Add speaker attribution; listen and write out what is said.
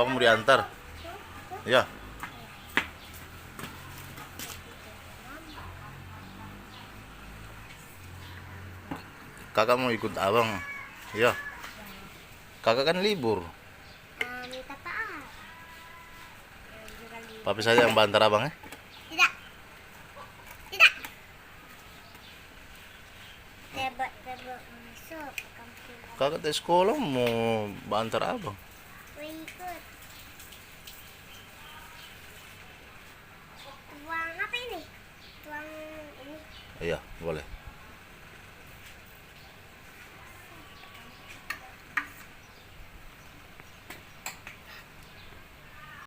Speaker 1: Abang mau diantar. Ya. Kakak mau ikut abang. Ya. Kakak kan libur.
Speaker 2: Minta maaf.
Speaker 1: Papi saja yang bantar abang ya.
Speaker 2: Tidak. Tidak. Tebak masuk kampung.
Speaker 1: Kakak di sekolah mau bantar abang.
Speaker 2: Mau ikut. Tuang apa ini? Tuang ini.
Speaker 1: Iya, boleh.